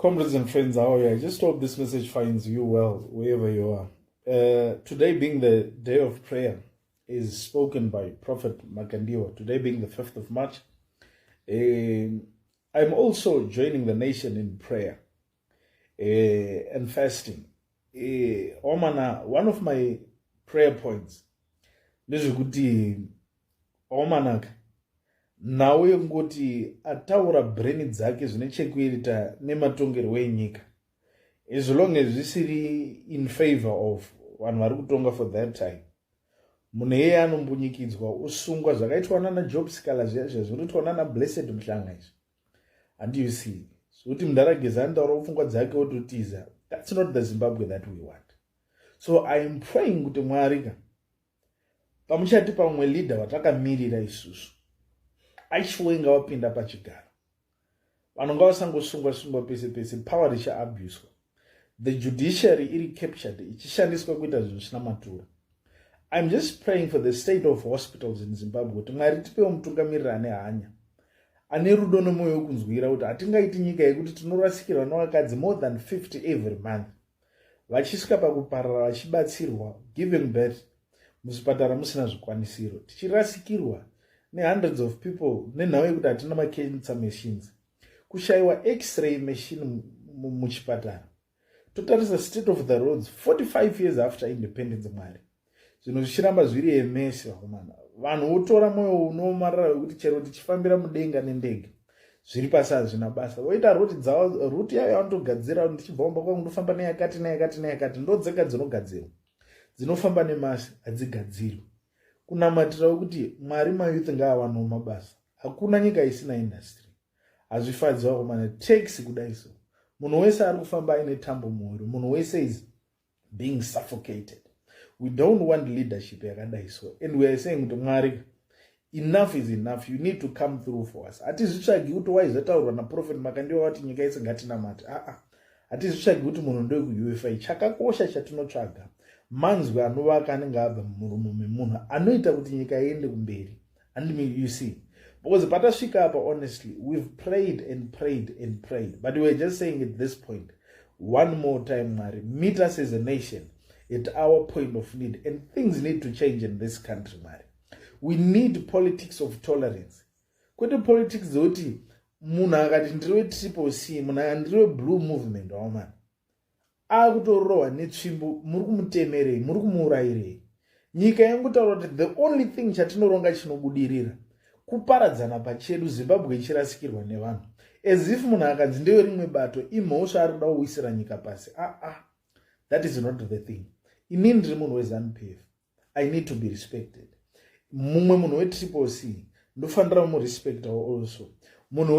Comrades and friends, how are you? I just hope this message finds you well, wherever you are. Today being the day of prayer is spoken by Prophet Makandiwa. Today being the 5th of March, I'm also joining the nation in prayer and fasting. Omana, one of my prayer points is kuti omanaka nawe ngoti ataura brain dzake zvine chekuita nematongerwo enyika, as long as zvisiri in favor of vanhu vari kutonga for that time. Munhu yeye anombunyikidzwa usungwa zvakaitwa nana Job Sikala zvinoitwa nana Blessed Mhlanga izvi. And you see, zvekuti munhu arageza andaura pfungwa dzake ototiza. That's not the Zimbabwe that we want. So I am praying kuti Mwari pamuchati pamwe leader watakamirira isusu aishuwe ngawapinda pachigaro, vanhu ngavasangosungwa pese pese, power richaabuswa, the judiciary iri captured ichishandiswa kuita zvinhu zvisina matura. I'm just praying for the state of hospitals in Zimbabwe kuti Mwari tipewo mutungamiriri ane hanya, ane rudo nemwoyo wekunzwira, kuti hatingaiti nyika yekuti tinorasikirwa nevakadzi more than 50 every month vachisvika pakuparara vachibatsirwa giving birth muzvipatara musina zvikwanisiro, tichirasikirwa hundreds of people nenhau yekuti hatina macancer machines, kushayiwa x-ray machine muchipatara. Totarisa state of the roads 45 years after independence. Mwari zvinhu zvichiramba zviri emesi vakomana, vanhu votora mwoyo unomarara wekuti chero tichifambira mudenga nendege zviri pasi hazvina basa. Voita ruti dzavo, ruti yayo vanotogadzira ndichibva kumba kwangu ndofamba neyakati neyakati neyakati, ndo dzega dzinogadzirwa, dzinofamba nemasi hadzigadzirwi. Kunamatira wekuti Mwari mayouth ngaawanawo mabasa. Hakuna nyika isina industry. Hazvifadzi vakomana, taxi kudai so. Munhu wese ari kufamba aine tambo muhuro, munhu wese is being suffocated. We don't want leadership yakadai so. And we are saying to Mwari, enough is enough. You need to come through for us. Hatizvitsvagi kuti waizotaurwa naProfet Makandiwa wati nyika yese ngatinamate. Hatizvitsvagi kuti munhu ndoye kuUFA. Chakakosha chatinotsvaga manzwi anovaka anenge abva mumuromo memunhu anoita kuti nyika iende kumberi. And you see, because patasvika apa, honestly, we've prayed and prayed and prayed, but we're just saying at this point, one more time, Mwari, meet us as a nation at our point of need, and things need to change in this country, Mwari. We need politics of tolerance. Kwete politics zoti munhu akati ndiriwe triple C, munhu ndiriwe blue movement, wamana akutorohwa netsvimbo, muri kumutemerei, muri kumuurayirei. Nyika yangotaura kuti the only thing chatinoronga chinobudirira kuparadzana pachedu, Zimbabwe ichirasikirwa nevanhu, as if munhu akanzi ndewe rimwe bato imhosva ari kuda kuwisira nyika pasi. That is not the thing. Inini ndiri munhu weZANU-PF, I need to be respected. Mumwe munhu wetriple C ndofanira murespectawo also. Munhu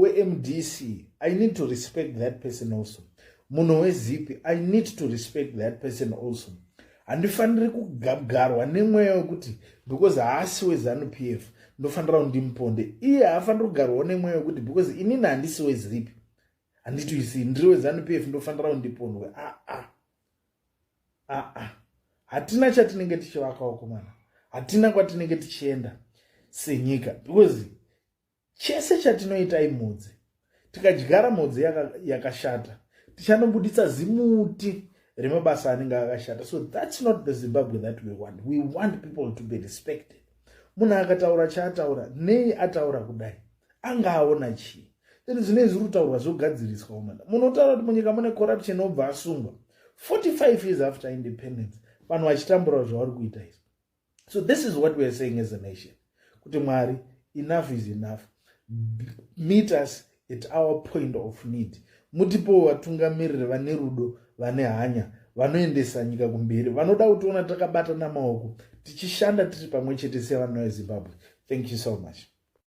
weMDC, I need to respect that person also. Munhu weZipi, I need to respect that person also. Handifaniri kugarwa nemweya wekuti because haasi weZANU-PF ndofanira ndimuponde, iye haafaniri kugarwawo nemweya wekuti because inini handisi weZipi, handiti isi ndiri weZANU-PF ndofanira ndipondwe. Hatina chatinenge tichivakawo komana, hatina kwatinenge tichienda senyika, because chese chatinoita imhodzi. Tikadyara mhodzi yakashata tichanobuditsa zimuti remabasa anenge akashata. So that's not the Zimbabwe that we want. We want people to be respected. Munhu akataura chaataura, nei ataura kudai, angaona chii? Then zvine zviri kutaurwa zvogadziriswa umana. Munhu otaura kuti munyika mune corruption obva asungwa 45 years after independence, vanhu vachitambura zvavari kuita izvi. So this is what we are saying as a nation, kuti Mwari, enough is enough. Meet us at our point of need. Mutipo vatungamiriri vane rudo, vane hanya, vanoendesa nyika kumberi, vanoda kutiona takabatana maoko tichishanda tiri pamwe chete sevanhu veZimbabwe. Thank you so much.